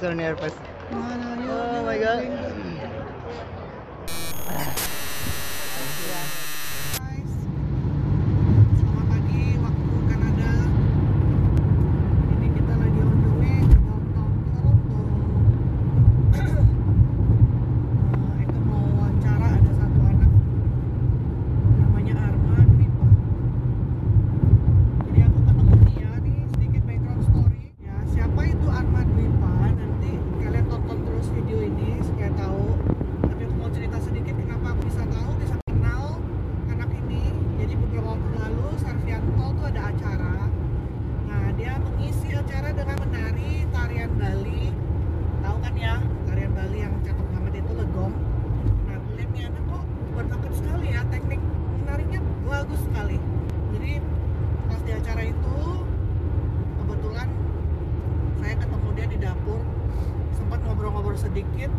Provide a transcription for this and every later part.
so nervous. Mana yuk, Oh yuk, my god. going. Guys, selamat pagi waktu Kanada. Ini kita lagi on the way ke downtown Toronto. Itu mau wawancara ada satu anak namanya Arma Dwipa. Jadi aku ketemu dia nih, sedikit background story. Ya, siapa itu Arma Dwipa? Nanti kalian tonton terus video ini supaya tahu. Tapi aku mau cerita sedikit kenapa aku bisa tahu, bisa kenal anak ini. Jadi beberapa waktu lalu Sarvianto tuh ada acara. Nah, dia mengisi acara dengan menari tarian Bali. Tahu kan ya, tarian Bali yang cakep banget itu legong. Nah, lihat nih anak kok berbakat sekali ya, teknik menarinya bagus sekali. Jadi pas di acara itu kebetulan saya ketemu dia di dapur, sempat ngobrol-ngobrol sedikit,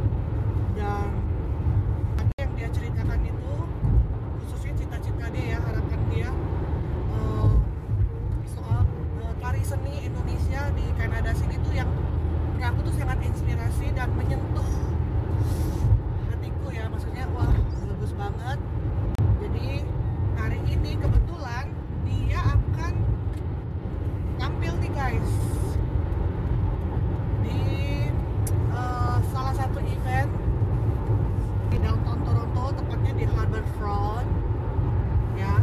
dan ada yang dia ceritakan itu khususnya cita-cita dia ya, harapan dia soal tari seni Indonesia di Kanada sini tuh yang menurut aku tuh sangat inspirasi dan menyentuh hatiku ya, maksudnya wah bagus banget. Jadi hari ini kebetulan dia akan tampil nih guys di salah satu event di downtown Toronto, tepatnya di Harbourfront ya.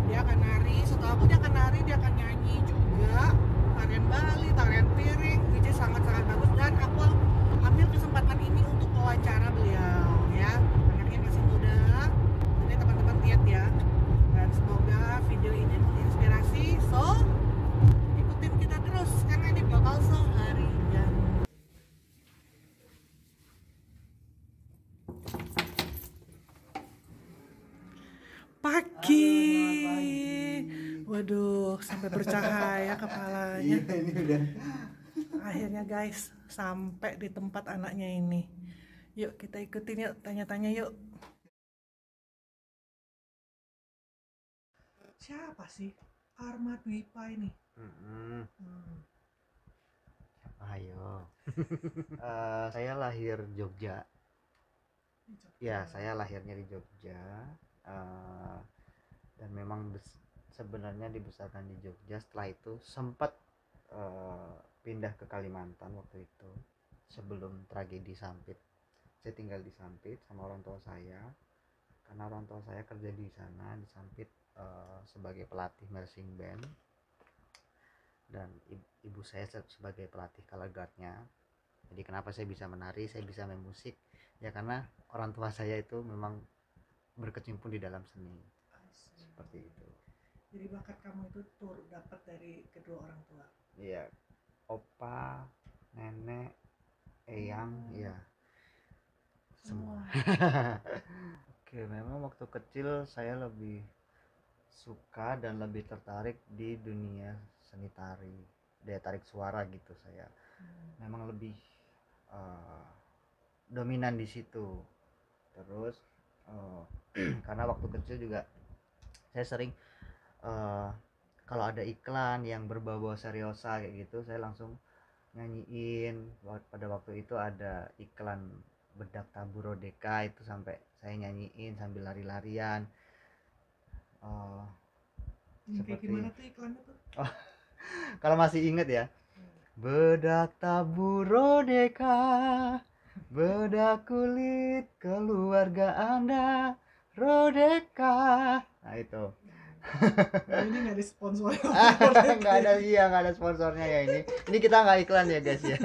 Dia akan nari, setelah aku dia akan nari, dia akan nyanyi juga tarian Bali, tarian piring, which is sangat-sangat bagus. Dan aku ambil kesempatan ini untuk wawancara beliau ya, anaknya masih muda. Jadi teman-teman lihat ya, dan semoga video ini menginspirasi. So ikutin kita terus karena ini bakal seharian. Pagi. Waduh, sampai bercahaya kepalanya. Ini udah. Akhirnya guys, sampai di tempat anaknya ini. Yuk kita ikutin yuk, tanya-tanya yuk. Siapa sih Arma Dwipa ini? Ayo. Saya lahir Jogja. Ya, saya lahirnya di Jogja. Dan memang sebenarnya dibesarkan di Jogja. Setelah itu sempat pindah ke Kalimantan waktu itu sebelum tragedi Sampit. Saya tinggal di Sampit sama orang tua saya karena orang tua saya kerja di sana di Sampit sebagai pelatih marching band, dan ibu saya sebagai pelatih color guardnya. Jadi kenapa saya bisa menari, saya bisa main musik ya karena orang tua saya itu memang berkecimpung di dalam seni seperti itu. Jadi bakat kamu itu dapat dari kedua orang tua? Iya, opa, nenek, eyang, ya semua. Oke, memang waktu kecil saya lebih suka dan lebih tertarik di dunia seni tari, daya tarik suara gitu. Saya memang lebih dominan di situ. Terus karena waktu kecil juga saya sering kalau ada iklan yang berbau seriosa kayak gitu, saya langsung nyanyiin. Pada waktu itu ada iklan bedak tabur Rodeka, itu sampai saya nyanyiin sambil lari-larian. Kayak gimana tuh iklannya tuh? Kalau masih inget ya, bedak tabur Rodeka, bedak kulit keluarga Anda, Rodeka. Nah itu. Ini nggak ada sponsor. Nggak ada, iya nggak ada sponsornya ya ini. Ini kita nggak iklan ya guys ya.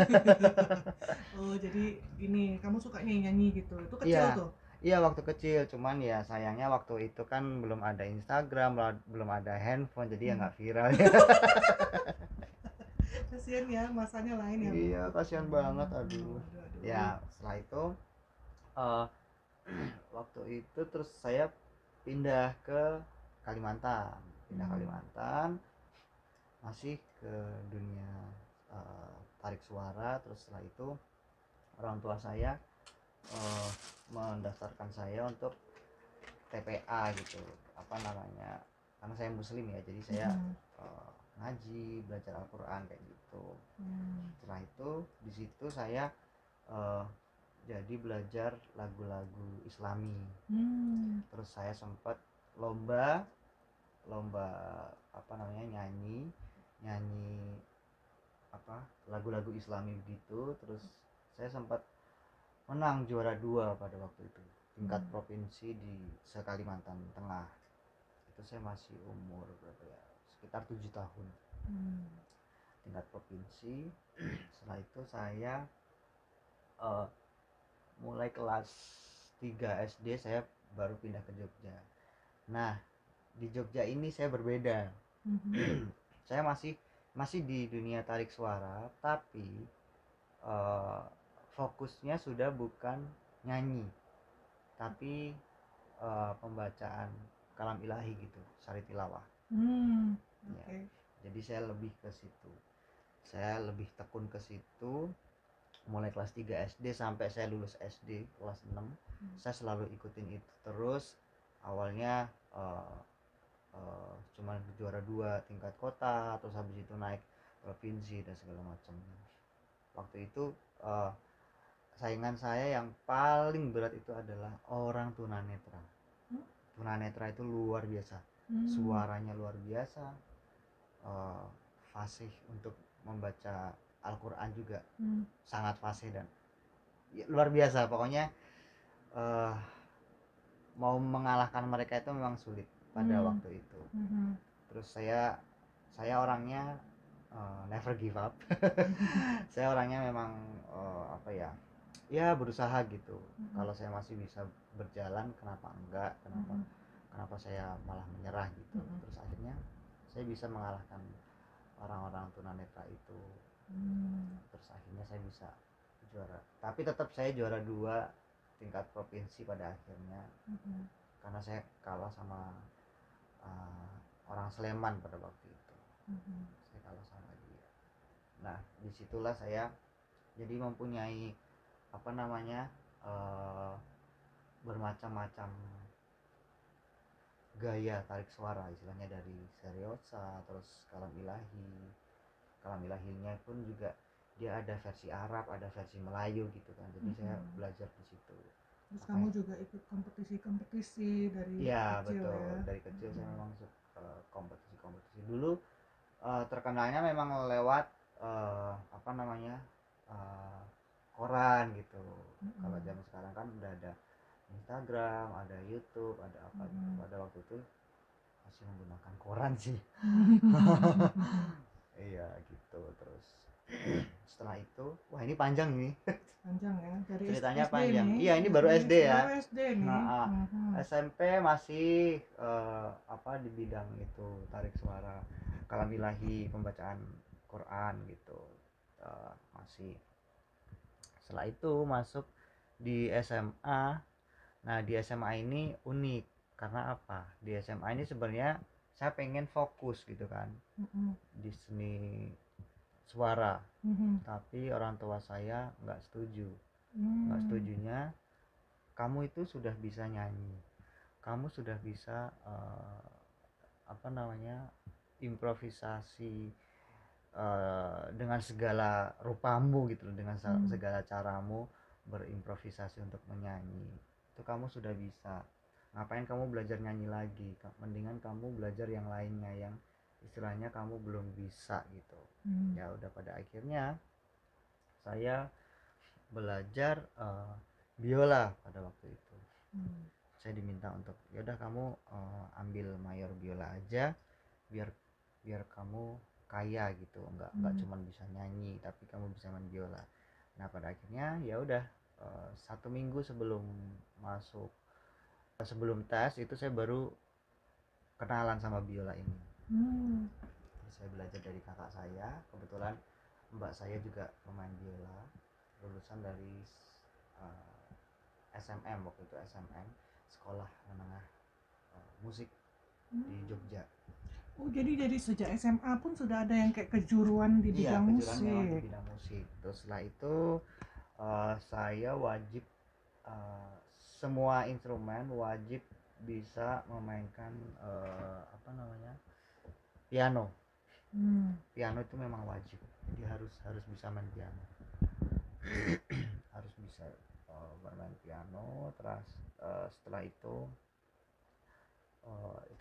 Oh jadi ini kamu suka nyanyi gitu? Itu kecil Iya. tuh? Iya waktu kecil, cuman ya sayangnya waktu itu kan belum ada Instagram, belum ada handphone, jadi ya nggak viral ya. Kasian ya, masanya lain ya. Iya kasihan banget, aduh. Ya setelah itu waktu itu terus saya pindah ke Kalimantan, masih ke dunia tarik suara. Terus setelah itu orang tua saya mendaftarkan saya untuk TPA gitu, apa namanya, karena saya muslim ya, jadi saya ngaji, belajar Al-Quran kayak gitu. Hmm. Setelah itu di situ saya eh, jadi belajar lagu-lagu Islami. Terus saya sempat lomba lomba apa namanya, nyanyi apa lagu-lagu Islami begitu. Terus saya sempat menang juara 2 pada waktu itu, tingkat provinsi di se-Kalimantan Tengah. Itu saya masih umur berapa ya, sekitar 7 tahun. Tingkat provinsi. Setelah itu saya mulai kelas 3 SD saya baru pindah ke Jogja. Nah, di Jogja ini saya berbeda. Saya masih di dunia tarik suara, tapi fokusnya sudah bukan nyanyi, tapi pembacaan kalam ilahi gitu, syari tilawah. Ya. Jadi saya lebih ke situ. Saya lebih tekun ke situ mulai kelas 3 SD sampai saya lulus SD kelas 6. Saya selalu ikutin itu terus. Awalnya cuman juara 2 tingkat kota, terus habis itu naik provinsi dan segala macam. Waktu itu saingan saya yang paling berat itu adalah orang tunanetra. Tunanetra itu luar biasa, suaranya luar biasa, fasih untuk membaca Al-Quran juga sangat fasih dan ya, luar biasa pokoknya. Mau mengalahkan mereka itu memang sulit pada waktu itu. Terus saya orangnya never give up. Saya orangnya memang apa ya berusaha gitu. Kalau saya masih bisa berjalan, kenapa enggak, kenapa saya malah menyerah gitu. Terus akhirnya saya bisa mengalahkan orang-orang tunanetra itu. Terus akhirnya saya bisa juara, tapi tetap saya juara 2 tingkat provinsi pada akhirnya. Karena saya kalah sama orang Sleman pada waktu itu. Saya kalah sama dia. Nah, disitulah saya jadi mempunyai apa namanya bermacam-macam gaya tarik suara, istilahnya dari seriosa, terus kalam ilahinya pun juga dia ada versi Arab, ada versi Melayu gitu kan. Jadi saya belajar di situ. Terus kamu juga ikut kompetisi dari ya, kecil betul. ya? Dari kecil saya memang kompetisi dulu. Terkenalnya memang lewat apa namanya koran gitu. Kalau zaman sekarang kan udah ada Instagram, ada YouTube, ada apa. Pada waktu itu masih menggunakan koran sih. Iya gitu. Terus setelah itu, wah ini panjang nih. Panjang ya, dari ceritanya SD panjang nih. Iya, ini baru SD ya. Baru SD nih. Nah, SMP masih apa di bidang itu tarik suara, kalam ilahi, pembacaan Quran gitu. Masih. Setelah itu masuk di SMA. Nah, di SMA ini unik karena apa? Di SMA ini sebenarnya saya pengen fokus gitu kan di seni suara, tapi orang tua saya nggak setuju. Nggak setujunya, kamu itu sudah bisa nyanyi, kamu sudah bisa apa namanya improvisasi dengan segala rupamu gitu loh, dengan segala caramu berimprovisasi untuk menyanyi itu kamu sudah bisa. Ngapain kamu belajar nyanyi lagi? Mendingan kamu belajar yang lainnya yang istilahnya kamu belum bisa gitu. Ya udah, pada akhirnya saya belajar biola pada waktu itu. Saya diminta untuk ya udah kamu ambil mayor biola aja biar kamu kaya gitu, nggak cuma bisa nyanyi tapi kamu bisa main biola. Nah, pada akhirnya ya udah 1 minggu sebelum tes itu saya baru kenalan sama biola ini. Saya belajar dari kakak saya, kebetulan mbak saya juga pemain biola, lulusan dari SMM waktu itu, SMM Sekolah Menengah Musik di Jogja. Oh, jadi dari sejak SMA pun sudah ada yang kayak kejuruan di bidang musik. Di bidang musik. Terus setelah itu saya wajib semua instrumen wajib bisa memainkan apa namanya piano. Piano itu memang wajib, jadi harus bisa main piano. Harus bisa bermain piano. Terus setelah itu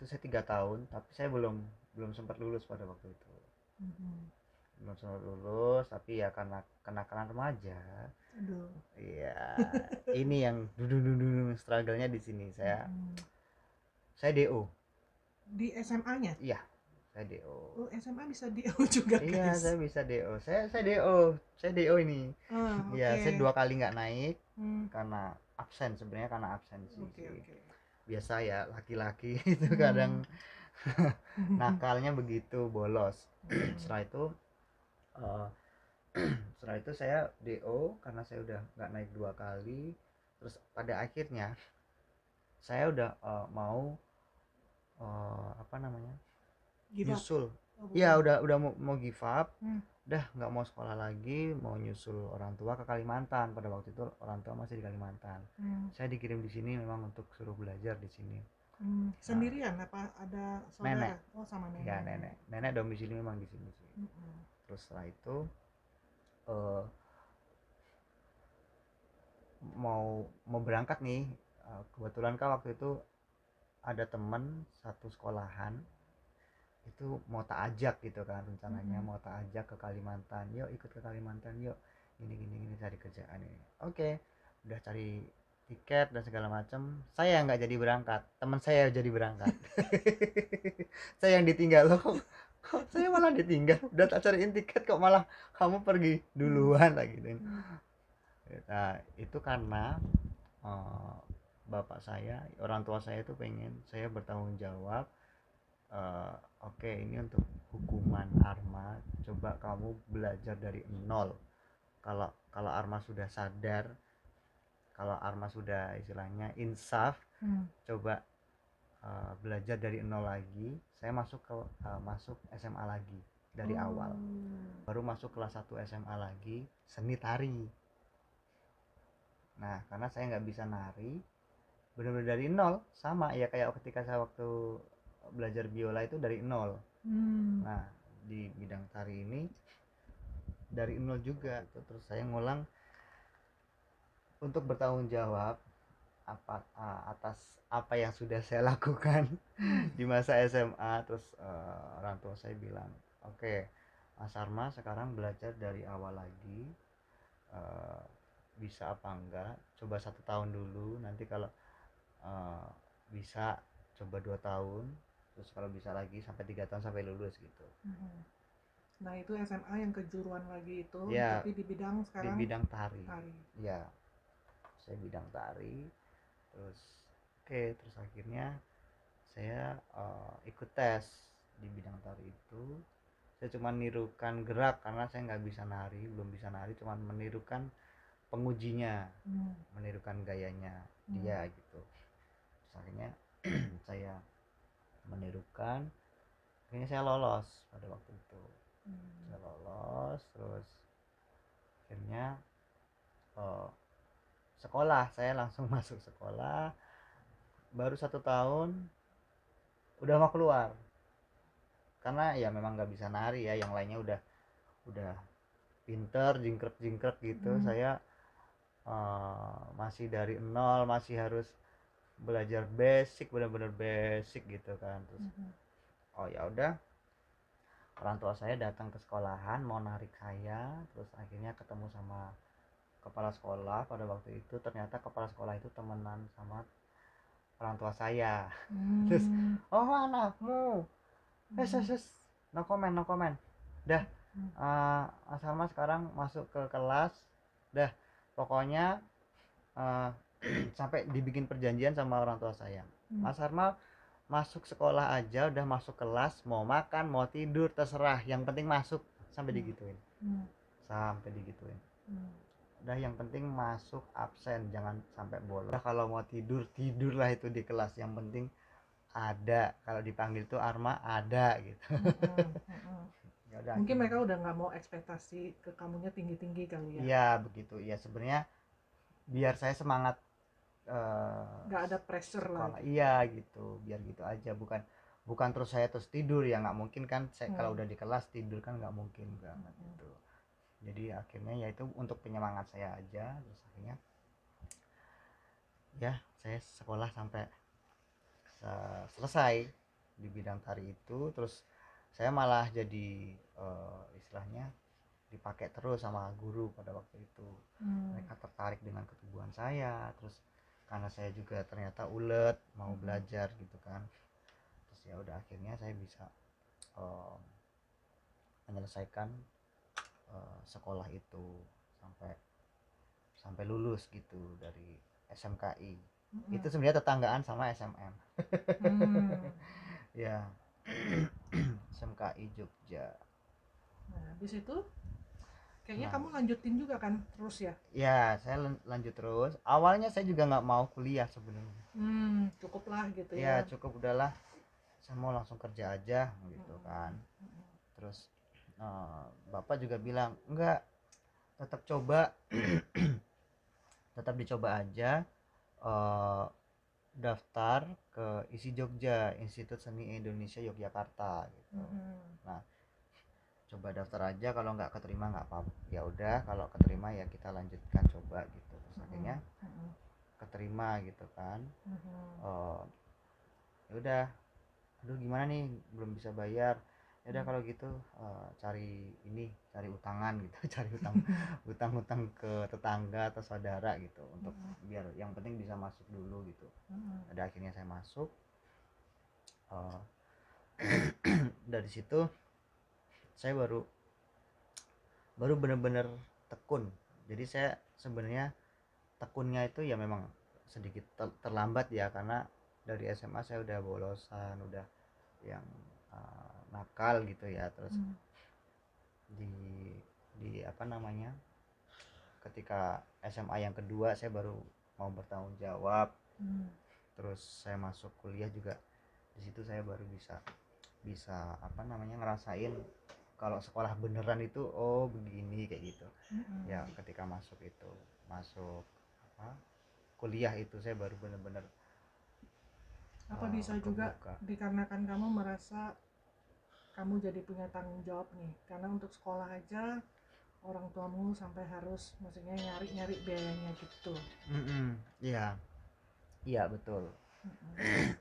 saya 3 tahun, tapi saya belum sempat lulus pada waktu itu. Belum sempat lulus, tapi ya karena kenakalan remaja. Aduh. Iya, ini yang dulu struggle-nya di sini. Saya DO. Di SMA-nya? Iya, saya DO. Oh, SMA bisa DO juga, Iya, guys. saya bisa DO. Saya DO ini. Iya, Oke. saya 2 kali nggak naik Hmm, karena absen, sebenarnya karena absensi oke, sih. oke. Biasa ya, laki-laki itu kadang nakalnya begitu, bolos. Setelah itu eh, setelah itu saya DO karena saya udah nggak naik 2 kali. Terus pada akhirnya saya udah mau apa namanya, Give up. nyusul. Oh, Iya, bukan. udah mau give up. Hmm. Udah nggak mau sekolah lagi, mau nyusul orang tua ke Kalimantan. Pada waktu itu orang tua masih di Kalimantan. Saya dikirim di sini memang untuk suruh belajar di sini. Sendirian apa ada saudara? Nenek. Oh, sama nenek. Ya, nenek domisili memang di sini sih. Terus setelah itu eh, mau berangkat nih. Kebetulan kan waktu itu ada teman satu sekolahan itu mau tak ajak gitu kan, rencananya mau tak ajak ke Kalimantan, yuk ikut ke Kalimantan yuk, gini cari kerjaan ini. Oke, udah cari tiket dan segala macam, saya nggak jadi berangkat, teman saya jadi berangkat. Saya yang ditinggal loh. Kok saya malah ditinggal, udah tak cariin tiket kok malah kamu pergi duluan lah gitu. Nah, itu karena eh, bapak saya, orang tua saya itu pengen saya bertanggung jawab. Oke, ini untuk hukuman Arma, coba kamu belajar dari nol. Kalau kalau Arma sudah sadar, kalau Arma sudah istilahnya insaf, coba belajar dari nol lagi. Saya masuk SMA lagi dari awal, baru masuk kelas 1 SMA lagi, seni tari. Nah, karena saya nggak bisa nari benar-benar dari nol, sama ya kayak ketika saya waktu belajar biola itu dari nol. Nah, di bidang tari ini dari nol juga. Terus saya ngulang untuk bertanggung jawab atas apa yang sudah saya lakukan di masa SMA. Terus orang tua saya bilang, oke, Mas Arma sekarang belajar dari awal lagi. Bisa apa enggak, coba 1 tahun dulu, nanti kalau bisa coba 2 tahun, terus kalau bisa lagi sampai 3 tahun sampai lulus gitu. Nah, itu SMA yang kejuruan lagi itu, Ya, tapi di bidang di sekarang bidang tari. tari. Ya, saya bidang tari. Terus terus akhirnya saya ikut tes di bidang tari itu. Saya cuma nirukan gerak karena saya nggak bisa nari, belum bisa nari, cuma menirukan pengujinya, menirukan gayanya dia gitu. Terus akhirnya saya menirukan, akhirnya saya lolos pada waktu itu. Saya lolos, terus akhirnya sekolah, saya langsung masuk sekolah. Baru 1 tahun udah mau keluar, karena ya memang nggak bisa nari ya, yang lainnya udah pinter, jingkrek gitu. Saya masih dari nol, masih harus belajar basic, benar-benar basic gitu kan. Terus oh ya udah, orang tua saya datang ke sekolahan mau narik saya. Terus akhirnya ketemu sama kepala sekolah. Pada waktu itu ternyata kepala sekolah itu temenan sama orang tua saya. Terus oh anakmu, no comment dah. Mas Salma sekarang masuk ke kelas dah, pokoknya sampai dibikin perjanjian sama orang tua saya. Mas Salma masuk sekolah aja, udah masuk kelas, mau makan mau tidur terserah, yang penting masuk, sampai digituin. Udah, yang penting masuk, absen, jangan sampai bolos. Udah, kalau mau tidur tidurlah itu di kelas, yang penting ada, kalau dipanggil tuh Arma ada gitu. Ya udah, Mungkin mereka udah nggak mau ekspektasi ke kamunya tinggi-tinggi kali ya. iya begitu ya, sebenarnya biar saya semangat Nggak ada pressure sekolah. lagi. Iya gitu, biar gitu aja, bukan bukan terus saya terus tidur ya, nggak mungkin kan saya kalau udah di kelas tidur kan nggak mungkin banget gitu. Jadi akhirnya ya itu untuk penyemangat saya aja. Terus akhirnya ya saya sekolah sampai selesai di bidang tari itu. Terus saya malah jadi istilahnya dipakai terus sama guru pada waktu itu. Mereka tertarik dengan ketubuhan saya, terus karena saya juga ternyata ulet mau belajar gitu kan. Terus ya udah akhirnya saya bisa menyelesaikan sekolah itu sampai lulus gitu dari SMKI. Itu sebenarnya tetanggaan sama SMM. Ya. SMKI Jogja. Nah, habis itu kayaknya kamu lanjutin juga kan terus ya? Ya, saya lanjut terus. Awalnya saya juga nggak mau kuliah sebenarnya. Cukup lah gitu Ya, ya. cukup udahlah. Saya mau langsung kerja aja gitu kan. Terus Bapak juga bilang, enggak, tetap coba. Tetap dicoba aja. Daftar ke ISI Jogja, Institut Seni Indonesia Yogyakarta gitu. Nah, coba daftar aja, kalau nggak keterima nggak apa-apa, ya udah, kalau keterima ya kita lanjutkan coba gitu. Terus akhirnya keterima gitu kan. Ya udah, aduh gimana nih, belum bisa bayar. Ya udah kalau gitu cari utangan gitu. Cari utang ke tetangga atau saudara gitu, untuk biar yang penting bisa masuk dulu gitu. Ada akhirnya saya masuk. Dari situ saya baru benar-benar tekun. Jadi saya sebenarnya tekunnya itu ya memang sedikit terlambat ya, karena dari SMA saya udah bolosan, udah yang nakal gitu ya. Terus di apa namanya, ketika SMA yang kedua saya baru mau bertanggung jawab. Terus saya masuk kuliah juga, di situ saya baru bisa apa namanya, ngerasain kalau sekolah beneran itu oh begini kayak gitu. Ya ketika masuk kuliah itu saya baru bener-bener apa bisa juga dikarenakan kamu merasa kamu jadi punya tanggung jawab nih, karena untuk sekolah aja orang tuamu sampai harus maksudnya nyari biayanya gitu. Iya, iya betul.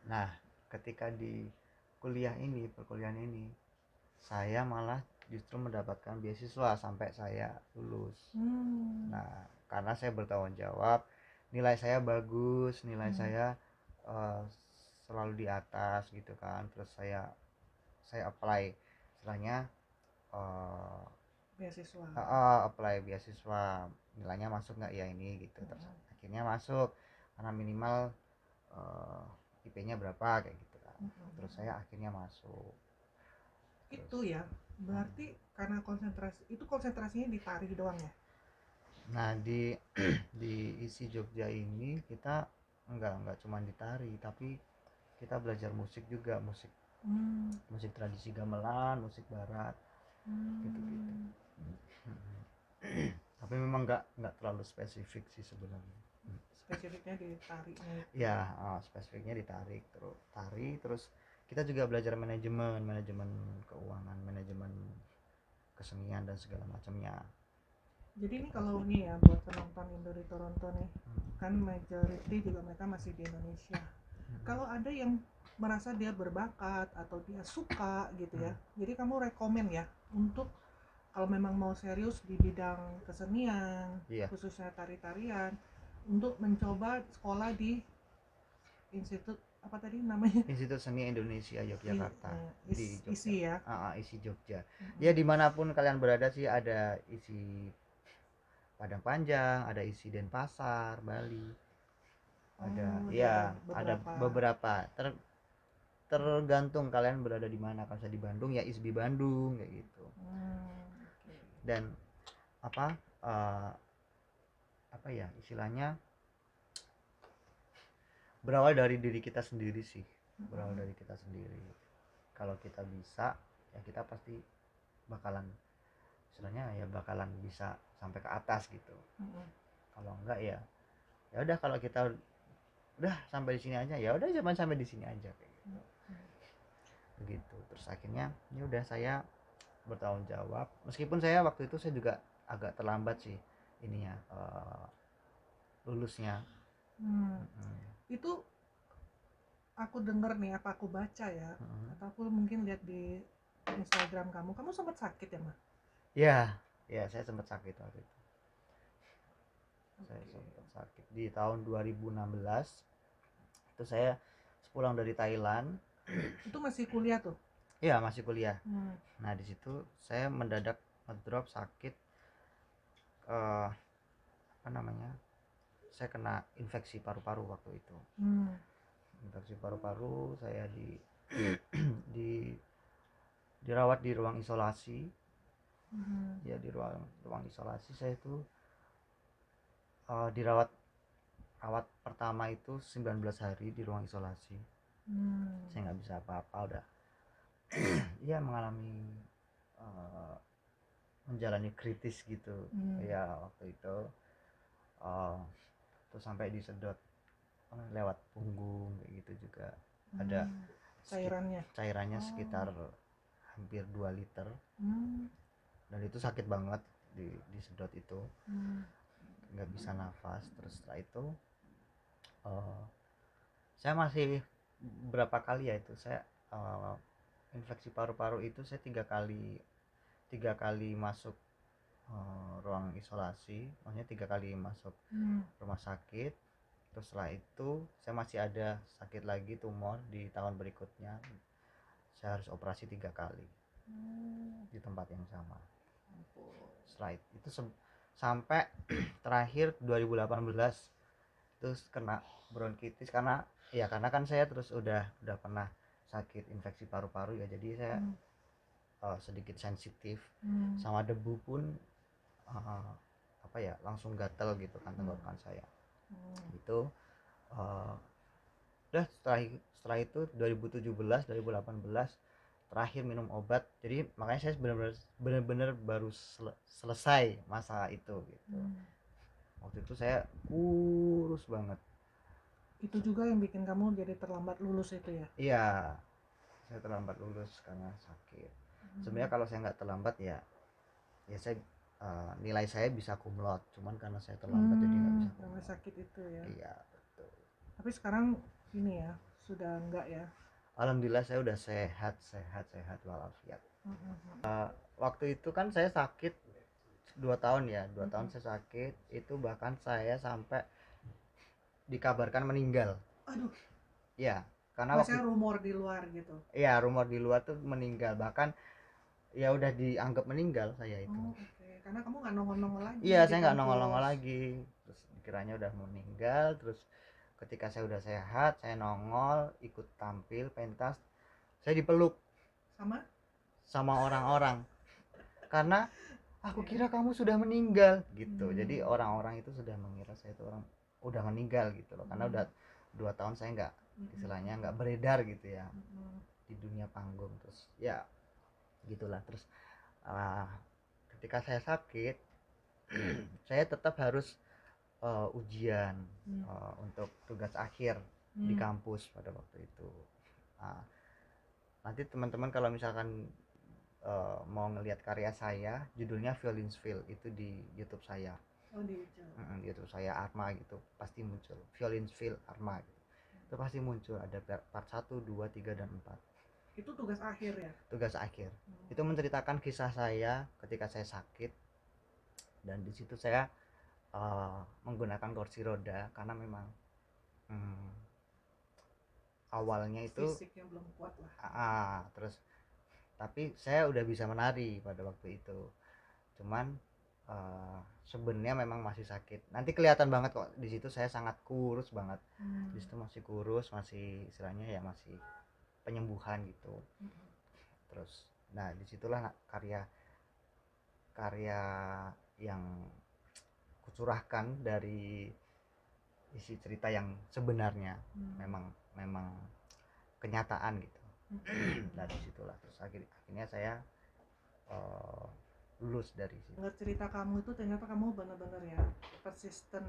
Nah, ketika di perkuliahan ini saya malah justru mendapatkan beasiswa sampai saya lulus. Nah, karena saya bertanggung jawab, nilai saya bagus, nilai saya selalu di atas gitu kan. Terus saya apply istilahnya beasiswa. Apply beasiswa, nilainya masuk nggak ya ini gitu. Terus akhirnya masuk, karena minimal IP-nya berapa kayak gitu kan. Terus saya akhirnya masuk. Itu ya berarti karena konsentrasinya di tari doang ya? Nah, di ISI Jogja ini kita enggak cuma di tari, tapi kita belajar musik juga, musik tradisi gamelan, musik barat, gitu-gitu. Tapi memang enggak terlalu spesifik sih sebenarnya. Spesifiknya di tarinya. Ya, spesifiknya di tari, terus kita juga belajar manajemen keuangan, manajemen kesenian dan segala macamnya. Jadi ini kalau ini ya buat penonton Indo di Toronto nih, kan majority juga mereka masih di Indonesia. Kalau ada yang merasa dia berbakat atau dia suka gitu ya, jadi kamu rekomen ya untuk kalau memang mau serius di bidang kesenian, khususnya tari-tarian, untuk mencoba sekolah di Institut apa tadi namanya? Institut Seni Indonesia Yogyakarta. Di Jogja. ISI ya? ISI Jogja. Ya dimanapun kalian berada sih, ada ISI Padang Panjang, ada ISI Denpasar, Bali. Ada beberapa. Tergantung kalian berada di mana. Kalau saya di Bandung ya ISBI Bandung kayak gitu. Dan apa ya istilahnya, berawal dari diri kita sendiri sih. Berawal dari kita sendiri. Kalau kita bisa ya kita pasti bakalan bisa sampai ke atas gitu. Kalau enggak ya udah, kalau kita udah sampai di sini aja ya udah, zaman sampai di sini aja kayak gitu. begitu. Terus akhirnya ya udah saya bertanggung jawab, meskipun saya waktu itu saya juga agak terlambat sih ininya lulusnya. Itu aku denger nih, apa aku baca ya, atau aku mungkin lihat di Instagram kamu sempat sakit ya, Ma? Ya saya sempat sakit waktu itu. Saya sempat sakit di tahun 2016. Itu saya pulang dari Thailand. Itu masih kuliah tuh? Iya, masih kuliah. Nah, di situ saya mendadak ngedrop sakit, apa namanya? Saya kena infeksi paru-paru waktu itu. Infeksi paru-paru, saya dirawat di ruang isolasi. Ya, di ruang isolasi saya itu dirawat pertama itu 19 hari di ruang isolasi. Saya nggak bisa apa-apa udah. Ya mengalami menjalani kritis gitu. Ya waktu itu terus sampai disedot lewat punggung kayak gitu juga. Ada cairannya sekitar hampir 2 liter. Dan itu sakit banget disedot itu. Nggak bisa nafas. Terus setelah itu saya masih berapa kali ya itu saya infeksi paru-paru itu saya tiga kali masuk ruang isolasi, maksudnya 3 kali masuk rumah sakit. Terus setelah itu saya masih ada sakit lagi, tumor di tahun berikutnya, saya harus operasi 3 kali di tempat yang sama. Setelah itu sampai terakhir 2018 terus kena bronkitis karena kan saya terus udah pernah sakit infeksi paru-paru ya, jadi saya sedikit sensitif sama debu pun apa ya langsung gatel gitu kan tenggorokan saya. Itu udah setelah itu 2017 2018 terakhir minum obat, jadi makanya saya benar-benar baru selesai masa itu gitu. Waktu itu saya kurus banget. Itu juga yang bikin kamu jadi terlambat lulus itu ya? Iya, saya terlambat lulus karena sakit. Sebenarnya kalau saya nggak terlambat ya saya nilai saya bisa cum laude, cuman karena saya terlambat jadi nggak bisa cum laude. Sakit itu ya? Iya betul. Tapi sekarang ini ya sudah enggak ya? Alhamdulillah saya udah sehat walafiat. Waktu itu kan saya sakit 2 tahun ya, 2 tahun saya sakit itu, bahkan saya sampai dikabarkan meninggal. Aduh. Ya, karena waktu rumor di luar gitu. Iya, rumor di luar tuh meninggal, bahkan ya udah dianggap meninggal saya itu. Karena kamu nggak nongol-nongol lagi. Iya, saya nggak nongol-nongol lagi. Terus dikiranya udah meninggal. Terus ketika saya udah sehat, saya nongol, ikut tampil pentas, saya dipeluk sama orang-orang. Karena aku kira kamu sudah meninggal gitu. Jadi orang-orang itu sudah mengira saya itu orang udah meninggal gitu loh. Karena udah 2 tahun saya nggak, istilahnya nggak beredar gitu ya di dunia panggung. Terus ya gitulah. Terus ketika saya sakit saya tetap harus ujian untuk tugas akhir di kampus pada waktu itu. Nanti teman-teman kalau misalkan mau ngelihat karya saya, judulnya Violinsville, itu di YouTube saya. Di YouTube saya Arma gitu, pasti muncul Violinsville Arma gitu. Itu pasti muncul, ada part 1, 2, 3 dan 4. Itu tugas akhir ya? Tugas akhir. Itu menceritakan kisah saya ketika saya sakit, dan di situ saya menggunakan kursi roda karena memang awalnya itu fisiknya belum kuat lah. Terus tapi saya udah bisa menari pada waktu itu, cuman sebenarnya memang masih sakit. Nanti kelihatan banget kok di situ saya sangat kurus banget. Di situ masih kurus, masih istilahnya ya masih penyembuhan gitu. Terus nah disitulah karya yang kucurahkan dari isi cerita yang sebenarnya memang kenyataan gitu. Nah disitulah terus akhirnya saya lulus dari situ. Dengar cerita kamu itu ternyata kamu benar-benar ya persisten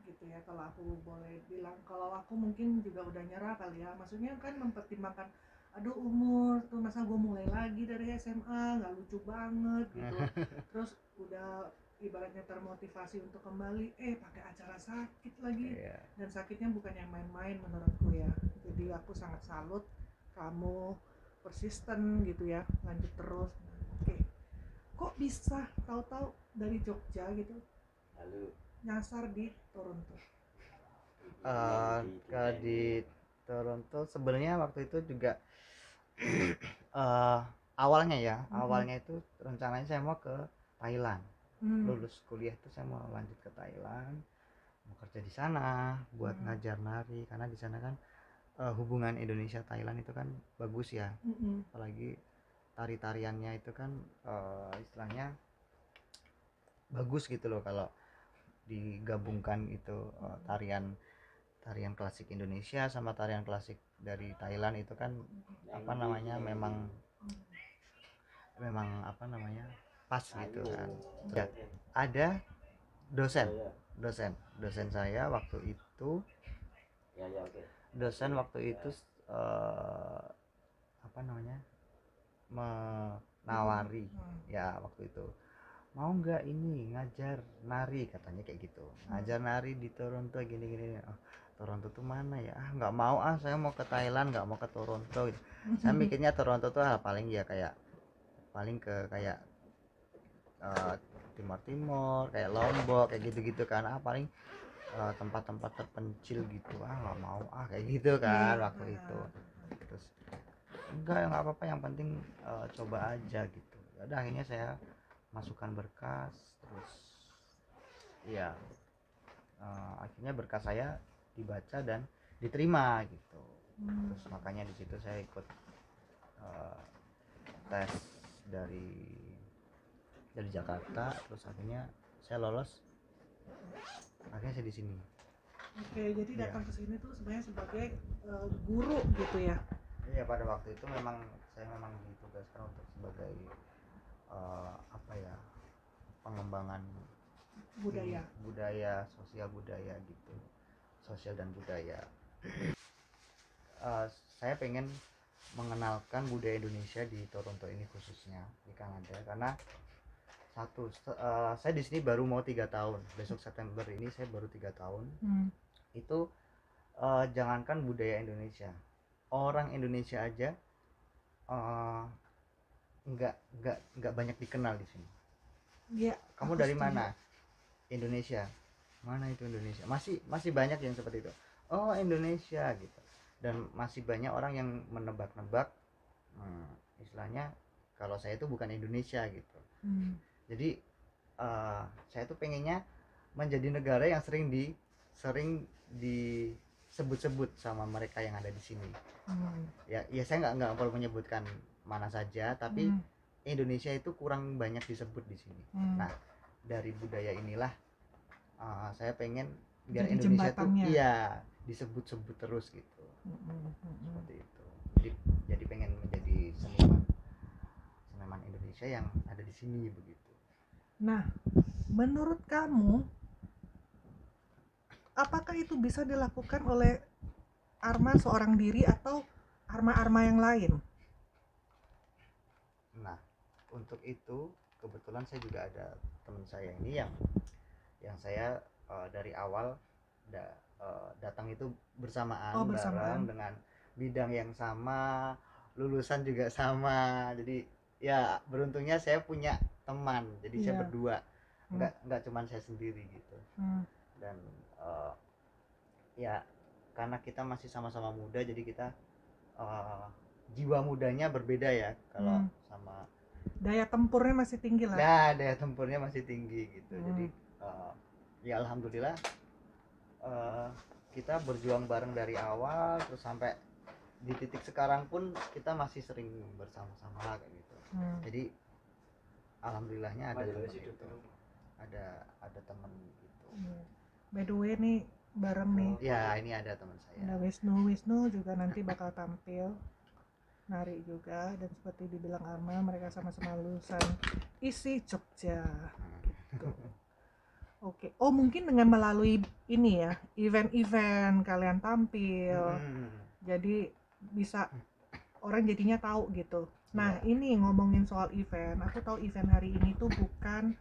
gitu ya, kalau aku boleh bilang. Kalau aku mungkin juga udah nyerah kali ya, maksudnya kan mempertimbangkan aduh umur tuh masa gue mulai lagi dari SMA nggak lucu banget gitu. Terus udah ibaratnya termotivasi untuk kembali pakai acara sakit lagi. Iya. Dan sakitnya bukan yang main-main menurutku ya. Jadi aku sangat salut kamu persisten gitu ya, lanjut terus. Oke, kok bisa tahu-tahu dari Jogja gitu Lalu nyasar di Toronto? Di Toronto sebenarnya waktu itu juga awalnya ya, awalnya itu rencananya saya mau ke Thailand. Lulus kuliah itu saya mau lanjut ke Thailand, mau kerja di sana buat ngajar nari, karena di sana kan hubungan Indonesia Thailand itu kan bagus ya. Apalagi tari-tariannya itu kan istilahnya bagus gitu loh, kalau digabungkan itu tarian klasik Indonesia sama tarian klasik dari Thailand itu kan apa namanya memang apa namanya pas gitu kan. Ya, ada dosen saya waktu itu, dosen waktu itu apa namanya menawari ya waktu itu, mau nggak ini ngajar nari, katanya kayak gitu, ngajar nari di Toronto gini-gini. Toronto tuh mana ya, nggak mau saya mau ke Thailand, nggak mau ke Toronto gitu. Saya mikirnya Toronto tuh paling ya kayak kayak Timor kayak Lombok kayak gitu-gitu kan, paling tempat-tempat terpencil gitu, nggak mau kayak gitu kan waktu itu. Terus nggak apa-apa, yang penting coba aja gitu. Udah akhirnya saya masukkan berkas, terus ya akhirnya berkas saya dibaca dan diterima gitu. Terus makanya di situ saya ikut tes dari Jakarta, terus akhirnya saya lolos, akhirnya saya di sini. Oke, jadi datang ke sini tuh sebenarnya sebagai guru gitu ya? Iya, pada waktu itu saya memang ditugaskan untuk sebagai apa ya, pengembangan budaya sosial dan budaya. Saya pengen mengenalkan budaya Indonesia di Toronto ini, khususnya di Kanada, karena saya di sini baru mau 3 tahun, besok September ini saya baru 3 tahun. Itu jangankan budaya Indonesia, orang Indonesia aja nggak banyak dikenal di sini. Ya, kamu dari mana? Indonesia. Mana itu Indonesia? Masih banyak yang seperti itu. Oh, Indonesia gitu. Dan masih banyak orang yang menebak-nebak istilahnya kalau saya itu bukan Indonesia gitu. Jadi saya tuh pengennya menjadi negara yang sering disebut-sebut sama mereka yang ada di sini. Ya saya nggak perlu menyebutkan mana saja, tapi Indonesia itu kurang banyak disebut di sini. Nah, dari budaya inilah saya pengen biar jadi Indonesia tuh disebut-sebut terus gitu. Seperti itu. Jadi pengen menjadi seniman Indonesia yang ada di sini begitu. Nah, menurut kamu apakah itu bisa dilakukan oleh Arma seorang diri atau Arma-Arma yang lain? Nah, untuk itu kebetulan saya juga ada teman saya ini yang saya dari awal datang itu bersamaan bareng dengan bidang yang sama, lulusan juga sama. Jadi ya beruntungnya saya punya teman, jadi saya berdua, nggak cuma saya sendiri gitu. Dan ya karena kita masih sama-sama muda, jadi kita jiwa mudanya berbeda ya. Kalau sama daya tempurnya masih tinggi lah. Nah, daya tempurnya masih tinggi gitu. Jadi ya alhamdulillah kita berjuang bareng dari awal terus sampai di titik sekarang pun kita masih sering bersama-sama kayak gitu. Jadi alhamdulillahnya ada teman gitu. Ada teman gitu. By the way nih bareng nih. Ya, ini ada teman saya. Ada Wisnu juga nanti bakal tampil. Nari juga, dan seperti dibilang Arma, mereka sama-sama lulusan ISI Jogja gitu. Oke. Oh, mungkin dengan melalui ini ya, event-event kalian tampil, jadi bisa orang jadinya tahu gitu. Nah, Iya. ini ngomongin soal event, aku tahu event hari ini tuh bukan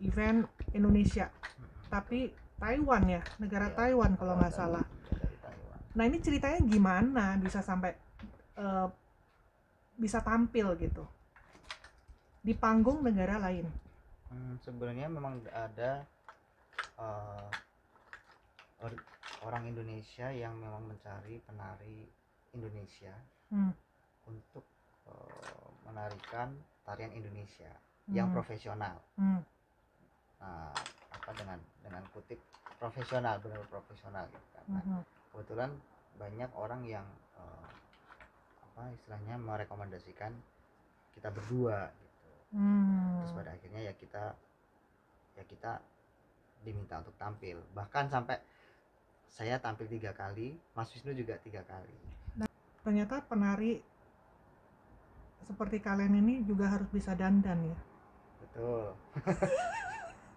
event Indonesia, tapi Taiwan ya, negara Iya, Taiwan kalau nggak dari- salah. dari Taiwan. Nah, ini ceritanya gimana bisa sampai bisa tampil gitu di panggung negara lain? Sebenarnya memang ada uh, orang Indonesia yang memang mencari penari Indonesia untuk menarikan tarian Indonesia yang profesional. Nah, apa dengan kutip profesional, benar profesional gitu kan. Nah, kebetulan banyak orang yang apa istilahnya merekomendasikan kita berdua gitu. Terus pada akhirnya ya kita diminta untuk tampil, bahkan sampai saya tampil 3 kali, Mas Wisnu juga 3 kali. Nah, ternyata penari seperti kalian ini juga harus bisa dandan ya. Betul.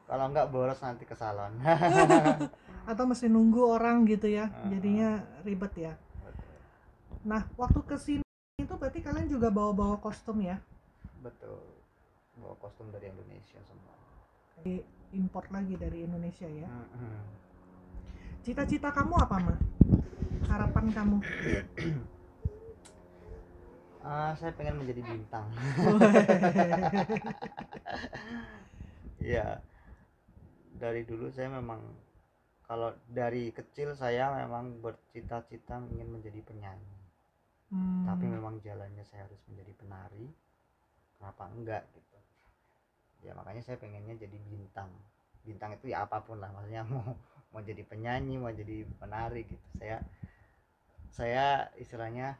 Kalau enggak boros nanti ke salon. Atau mesti nunggu orang gitu ya, jadinya ribet ya. Betul. Nah, waktu kesini itu berarti kalian juga bawa-bawa kostum ya? Betul, bawa kostum dari Indonesia semua. Import lagi dari Indonesia ya. Cita-cita kamu apa, Ma? Harapan kamu? Saya pengen menjadi bintang. Ya, dari dulu saya memang, kalau dari kecil saya memang bercita-cita ingin menjadi penyanyi. Tapi memang jalannya saya harus menjadi penari. Kenapa enggak gitu? Ya makanya saya pengennya jadi bintang. Bintang itu ya apapun lah, maksudnya mau jadi penyanyi, mau jadi penari gitu. Saya istilahnya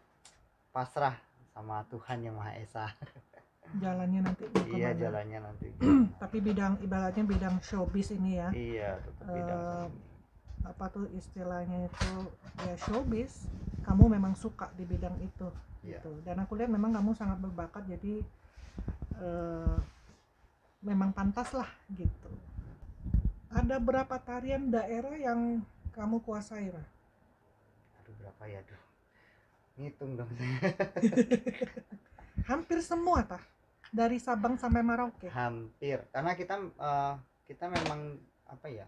pasrah sama Tuhan Yang Maha Esa. Jalannya nanti iya, jalannya nanti. Tapi ibaratnya bidang showbiz ini ya. Iya, tetap bidang apa tuh istilahnya itu ya showbiz. Kamu memang suka di bidang itu gitu. Dan aku lihat memang kamu sangat berbakat, jadi memang pantas lah gitu. Ada berapa tarian daerah yang kamu kuasai, Ma? Aduh, berapa ya, ngitung dong saya. Hampir semua tah, dari Sabang sampai Merauke. Hampir, karena kita memang apa ya,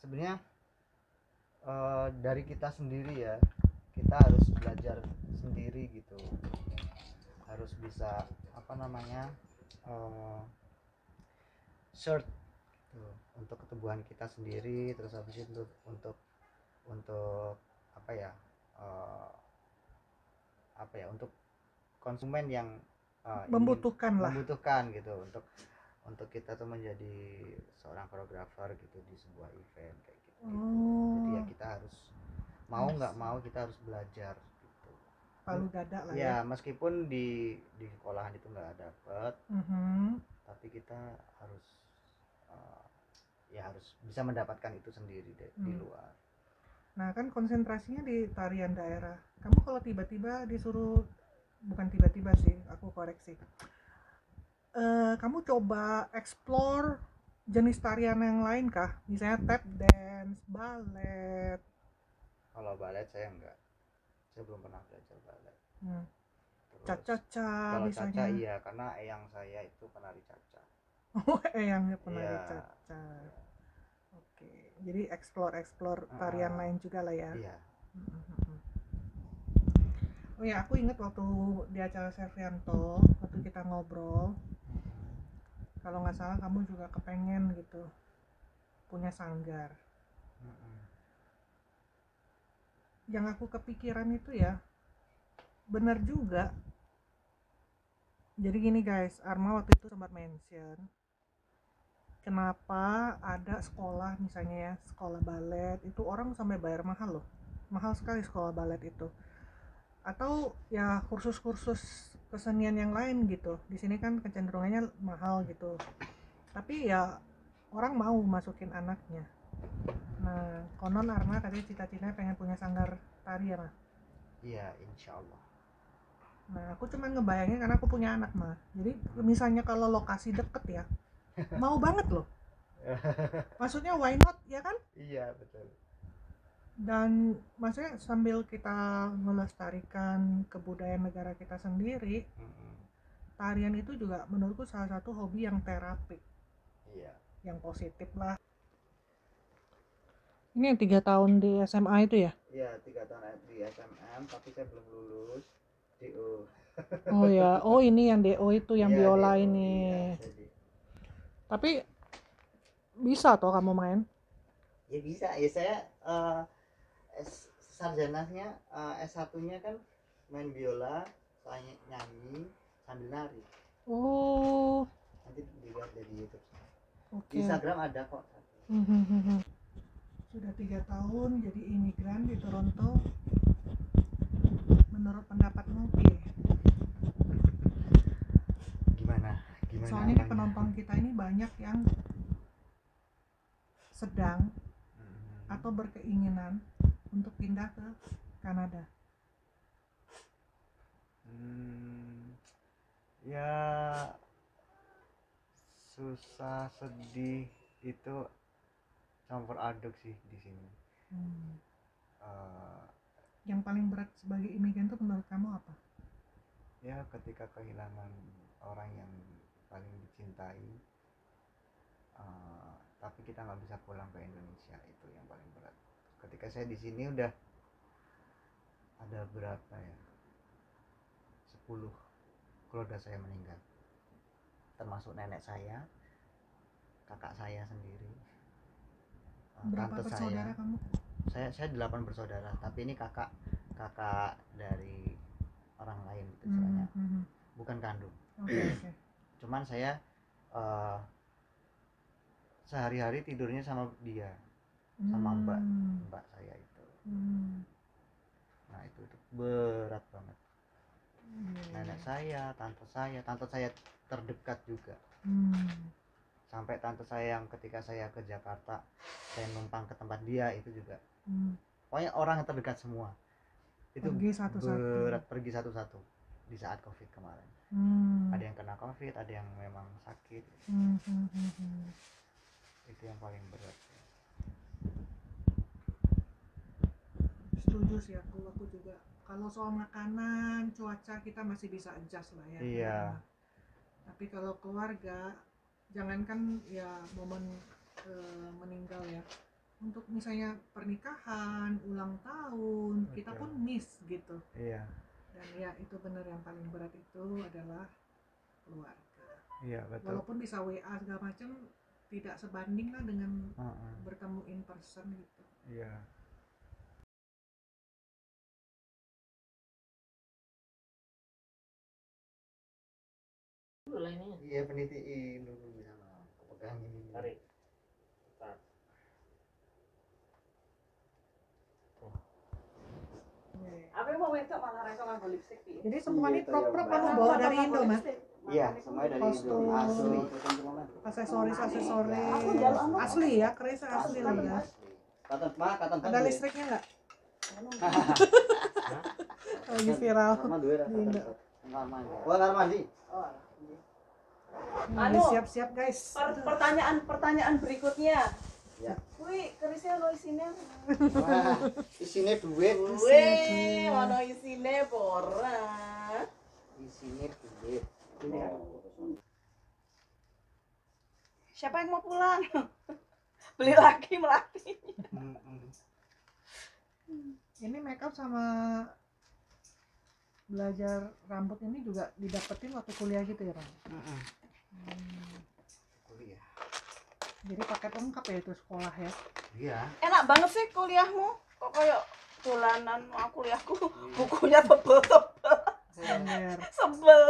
sebenarnya dari kita sendiri ya, kita harus belajar sendiri gitu, harus bisa apa namanya search tuh, untuk ketubuhan kita sendiri, terus habis itu untuk apa ya untuk konsumen yang membutuhkan gitu, untuk kita tuh menjadi seorang koreografer gitu di sebuah event kayak gitu. Jadi ya kita harus mau nggak mau kita harus belajar gitu. Palu dada lah ya. Meskipun di sekolahan itu nggak dapet, tapi kita harus harus bisa mendapatkan itu sendiri di luar. Nah kan konsentrasinya di tarian daerah. Kamu kalau tiba-tiba disuruh, bukan tiba-tiba sih, aku koreksi, kamu coba explore jenis tarian yang lain kah? Misalnya tap dance, balet. Kalau balet saya enggak, saya belum pernah belajar balet. Caca-caca misalnya. Caca iya, karena eyang saya itu penari caca. Oh, eyangnya penari caca. Oke, jadi explore tarian lain juga lah ya. Iya. Oh ya, aku ingat waktu di acara Servianto, waktu kita ngobrol, kalau nggak salah kamu juga kepengen gitu punya sanggar. Yang aku kepikiran itu ya benar juga. Jadi gini guys, Arma waktu itu sempat mention kenapa ada sekolah misalnya ya, sekolah balet itu orang sampai bayar mahal loh, mahal sekali sekolah balet itu. Atau ya kursus-kursus kesenian yang lain gitu. Di sini kan kecenderungannya mahal gitu. Tapi ya orang mau masukin anaknya. Nah, konon Arma katanya cita-citanya pengen punya sanggar tari ya, Ma? Iya, insya Allah. Nah, aku cuma ngebayangin karena aku punya anak, Ma. Jadi misalnya kalau lokasi deket ya, mau banget loh. Maksudnya why not, ya kan? Iya, betul. Dan maksudnya sambil kita melestarikan kebudayaan negara kita sendiri, tarian itu juga menurutku salah satu hobi yang terapik, Iya. yang positif lah. Ini yang 3 tahun di SMA itu ya? Iya, 3 tahun di SMM, tapi saya belum lulus DO. Oh ya, oh ini yang DO itu yang Iya, biola DO, ini. iya, jadi. Tapi bisa toh kamu main? Ya bisa, ya saya sarjananya S1-nya kan main biola, saya nyanyi sambil nari. Oh, Nanti dilihat dari YouTube. oke. Di Instagram ada kok. Sudah 3 tahun jadi imigran di Toronto. Menurut pendapatmu, Gimana? soalnya di penonton kita ini banyak yang sedang atau berkeinginan untuk pindah ke Kanada. Ya susah, sedih, itu campur aduk sih di sini. Yang paling berat sebagai imigran itu menurut kamu apa? Ya ketika kehilangan orang yang paling dicintai, tapi kita nggak bisa pulang ke Indonesia, itu yang paling berat. Ketika saya di sini udah ada berapa ya, 10 keluarga saya meninggal, termasuk nenek saya, kakak saya sendiri, Berapa tante bersaudara kamu? saya 8 bersaudara, tapi ini kakak dari orang lain gitu istilahnya, bukan kandung. Oke. Cuman saya sehari-hari tidurnya sama dia, sama mbak saya itu. Nah itu berat banget. Nenek saya, tante saya terdekat juga. Sampai tante saya yang ketika saya ke Jakarta, saya numpang ke tempat dia itu juga. Pokoknya orang yang terdekat semua. Itu pergi satu-satu. Berat, pergi satu-satu di saat COVID kemarin. Ada yang kena COVID, ada yang memang sakit. Itu yang paling berat. Setuju sih aku juga. Kalau soal makanan, cuaca kita masih bisa adjust lah ya. Iya. Tapi kalau keluarga, jangankan ya momen meninggal ya, untuk misalnya pernikahan, ulang tahun, betul, kita pun miss gitu. Iya. Dan ya itu benar, yang paling berat itu adalah keluarga. Iya betul. Walaupun bisa WA segala macam, tidak sebanding lah dengan bertemu in person gitu. Iya. Iya, penitiin dulu di sana. Pegangin ini. Tarik. Apa yang mau wedok malah reka nganggo lipstik piye? Jadi semua ini prop-prop kamu bawa dari Indo, Mas? Iya, semuanya dari Indo. Asli. Aksesoris asli ya, keris asli lah ya. Katan Ada listriknya nggak? Lagi viral di Indo. Kamar mandi. Lagi siap-siap guys. Pertanyaan berikutnya. Ya. Kuwi kerisnya ono isine. Isine duit. Weh, ono isine apa ora? Isine duit. Siapa yang mau pulang? Beli lagi melati. Ini makeup sama belajar rambut ini juga didapetin waktu kuliah gitu ya, Bang? Kuliah. Jadi paket lengkap ya itu sekolah ya? Iya. Enak banget sih kuliahmu. Kok kayak dolanan kuliahku bukunya tebel-tebel. Sebel.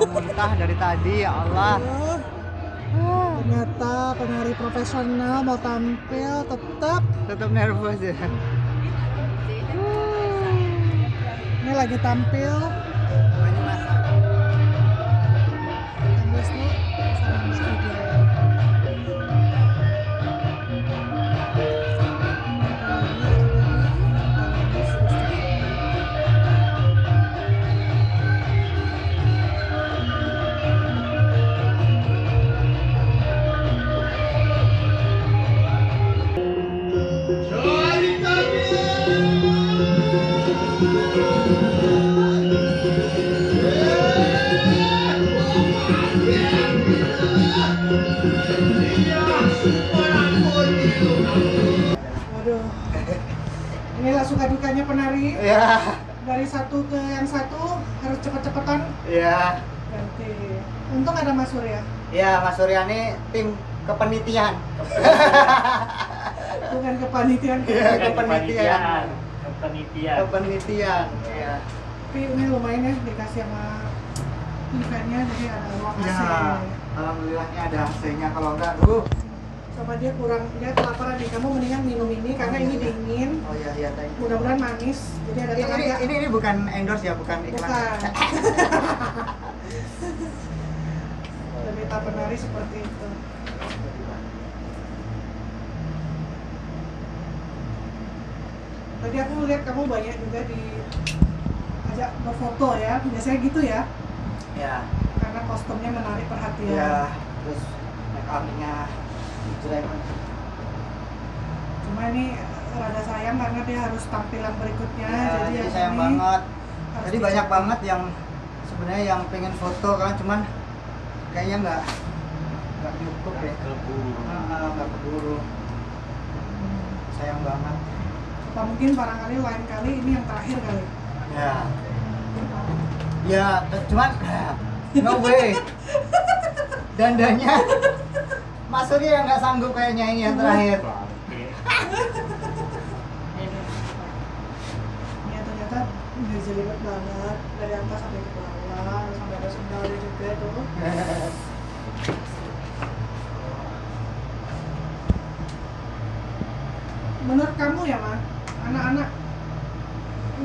muntah dari tadi, ya Allah. Ternyata penari profesional mau tampil Tetap nervous ya. ini lagi tampil. Banyak masak. Kang Wisnu sama Mas Video. Waduh, inilah suka dukanya penari. Ya, Dari satu ke yang satu harus cepet-cepetan ya. ganti. Untung ada Mas Surya. Ya, Mas Suryani tim kepenitian. Bukan kepanitiaan. Iya, kepenitian. Kepenitian. Ya. Tapi ini lumayan ya dikasih sama eventnya, jadi ada ruang AC. Ya, alhamdulillahnya ada AC-nya, kalau enggak, Sama dia kurang, dia kelaparan nih. Kamu mendingan minum ini karena ini dingin. Oh iya, iya, thank you. Mudah-mudahan manis. Jadi ada tenaga. Ini bukan endorse ya, bukan iklan. Bukan. Lebih penari seperti itu. Tadi aku lihat kamu banyak juga diajak berfoto ya, biasanya gitu ya, Ya, karena kostumnya menarik perhatian. ya, terus make up-nya jelek. Cuma ini rada sayang karena dia harus tampilan berikutnya, Ya, jadi yang sayang ini banget. harus Jadi banyak banget yang sebenarnya yang pengen foto kan, cuman kayaknya nggak cukup ya. Nggak keburu. Sayang banget. Apa mungkin barangkali lain kali ini yang terakhir kali. Ya. Ya, cuman no way. Dandanya Mas Surya yang nggak sanggup kayaknya ini yang terakhir. Ya ternyata udah jelibet banget dari atas sampai ke bawah, sampai ada sendalnya juga tuh. Menurut kamu ya, Ma, anak-anak,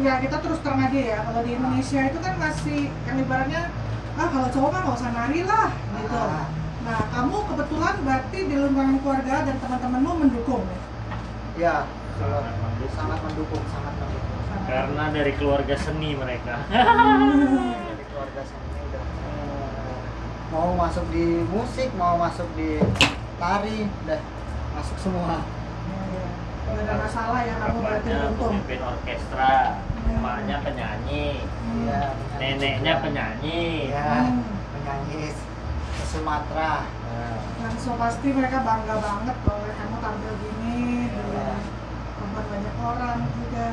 ya kita terus terang aja ya, kalau di Indonesia itu kan masih yang ibaratnya, kalau cowok mah nggak usah nari lah, gitu. Nah, kamu kebetulan berarti di lingkungan keluarga dan teman-temanmu mendukung ya? Ya, sangat mendukung, sangat mendukung. Karena dari keluarga seni mereka. Dari keluarga seni udah mau masuk di musik, mau masuk di tari, udah masuk semua. Nggak ada masalah ya, kamu berarti Bapaknya beruntung. pemimpin orkestra, emaknya penyanyi, Iya, neneknya penyanyi. ya, penyanyi Sumatera. Dan so pasti mereka bangga banget kalau kamu tampil gini, Iya. buat banyak orang juga.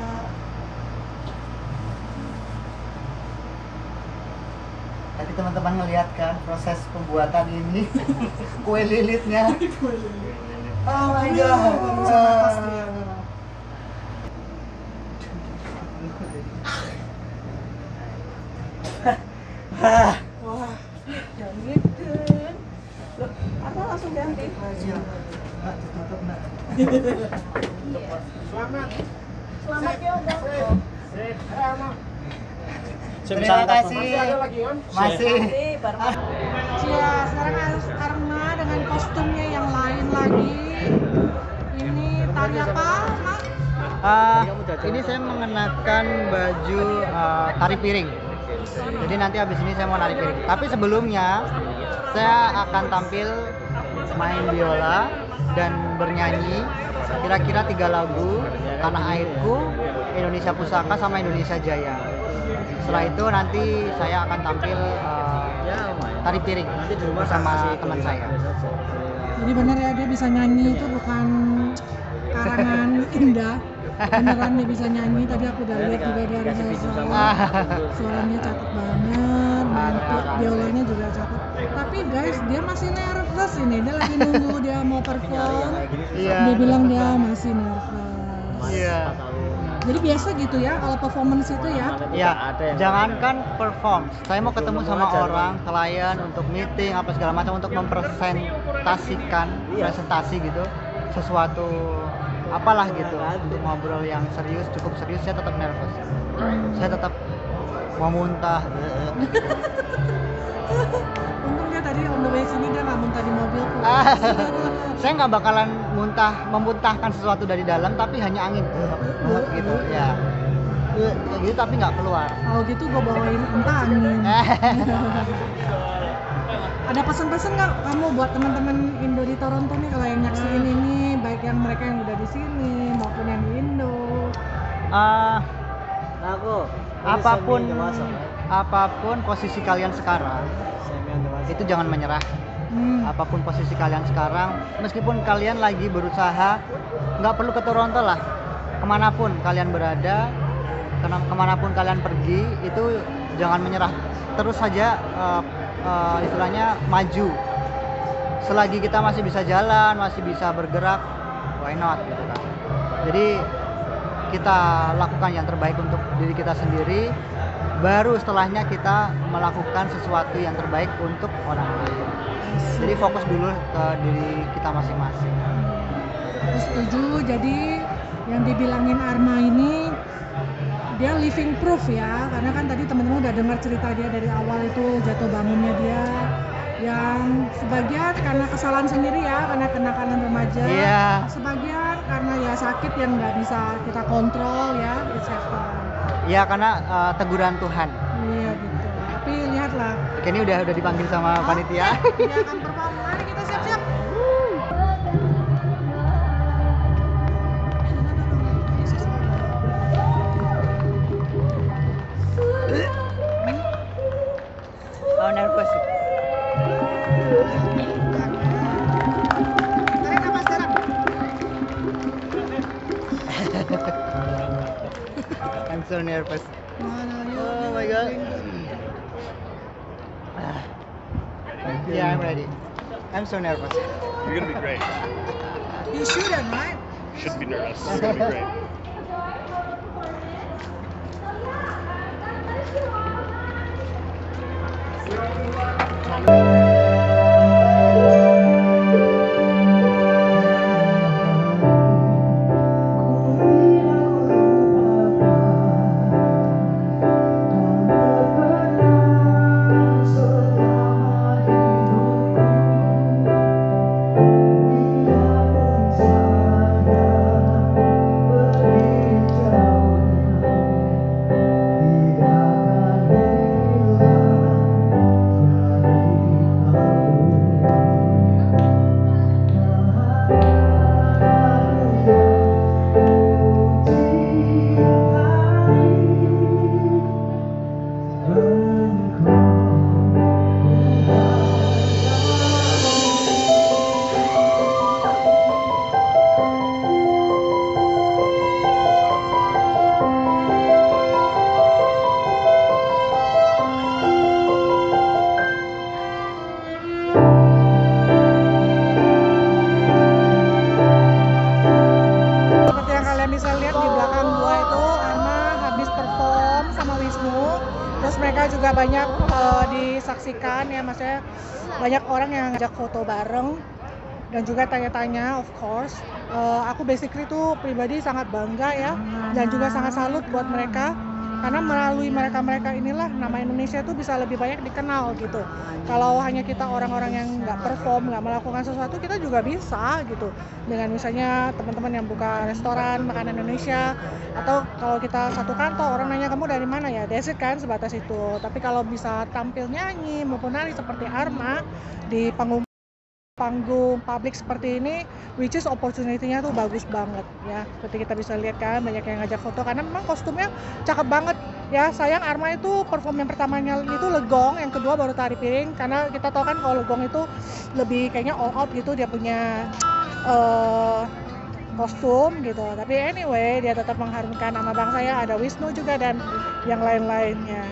Tadi teman-teman ngeliat kan proses pembuatan ini, kue lilitnya. Oh my god. Pasti ya. Wah, Jangan. Loh, apa langsung ganti? Iya. Mbak, ditutup, Mbak. Selamat ya udah. Terima kasih. Masih. ya sekarang harus Arma dengan kostumnya yang lain lagi. Ini tari apa, Mak? Ini saya mengenakan baju tari piring. Jadi nanti habis ini saya mau nari piring. Tapi sebelumnya saya akan tampil main biola dan bernyanyi kira-kira 3 lagu, Tanah Airku, Indonesia Pusaka, sama Indonesia Jaya. Setelah itu nanti saya akan tampil tari piring bersama teman saya. Jadi benar ya, dia bisa nyanyi itu bukan karangan indah. Beneran dia bisa nyanyi, tadi aku udah lihat juga dari rehearsal. Suaranya cakep banget, biolanya juga cakep. Tapi guys, dia masih nervous ini, dia lagi nunggu dia mau perform. Iya. Dia bilang dia masih nervous. Iya. Jadi biasa gitu ya kalau performance itu ya. Ya, ada yang jangankan perform. Saya mau ketemu Belum sama aja, orang, klien untuk meeting apa segala macam untuk mempresentasikan presentasi gitu sesuatu apalah gitu untuk ngobrol yang serius, cukup serius, saya tetap nervous. Saya tetap mau muntah. Untung dia tadi on the way sini dia nggak muntah di mobil kok. Saya nggak bakalan memuntahkan sesuatu dari dalam, tapi hanya angin gitu ya. Kayak gitu tapi nggak keluar. Kalau gitu gue bawain entah angin. Ada pesan-pesan nggak kamu buat teman-teman Indo di Toronto nih kalau yang nyaksiin ini, baik yang mereka yang udah di sini maupun yang di Indo? Apapun posisi kalian sekarang, itu jangan menyerah. Apapun posisi kalian sekarang, meskipun kalian lagi berusaha, nggak perlu ke Toronto lah, kemanapun kalian berada, kemanapun kalian pergi, itu jangan menyerah, terus saja istilahnya maju. Selagi kita masih bisa jalan, masih bisa bergerak, why not gitu kan. Jadi kita lakukan yang terbaik untuk diri kita sendiri, baru setelahnya kita melakukan sesuatu yang terbaik untuk orang lain. Jadi fokus dulu ke diri kita masing-masing. Setuju. Jadi yang dibilangin Arma ini dia living proof ya, karena kan tadi teman-teman udah dengar cerita dia dari awal itu jatuh bangunnya dia, yang sebagian karena kesalahan sendiri ya, karena kenakalan remaja, sebagian karena ya sakit yang nggak bisa kita kontrol ya, etc. Ya karena teguran Tuhan. Iya gitu. Tapi lihatlah. Ini udah dipanggil sama panitia. Dia akan perform. Mari kita siap-siap. Nervous. Tarik nafas dalam. I'm so nervous. Oh my God. Yeah, I'm ready. I'm so nervous. You're gonna be great. You shouldn't, right? Shouldn't be nervous. You're gonna be great. Terus mereka juga banyak disaksikan ya, maksudnya banyak orang yang ngajak foto bareng dan juga tanya-tanya, of course. Aku basically tuh pribadi sangat bangga ya, dan juga sangat salut buat mereka, karena melalui mereka-mereka inilah nama Indonesia tuh bisa lebih banyak dikenal gitu. Kalau hanya kita orang-orang yang nggak perform, nggak melakukan sesuatu, kita juga bisa gitu. Dengan misalnya teman-teman yang buka restoran makanan Indonesia, atau kalau kita satu kantor orang nanya kamu dari mana ya, that's it kan, sebatas itu. Tapi kalau bisa tampil nyanyi maupun nari seperti Arma di panggung publik seperti ini, which is opportunity-nya tuh bagus banget ya. Seperti kita bisa lihat kan, banyak yang ngajak foto karena memang kostumnya cakep banget ya. Sayang Arma itu perform yang pertamanya itu legong, yang kedua baru tari piring, karena kita tahu kan kalau legong itu lebih kayaknya all out gitu, dia punya kostum gitu. Tapi anyway, dia tetap mengharumkan nama bangsa ya. Ada Wisnu juga dan yang lain-lainnya.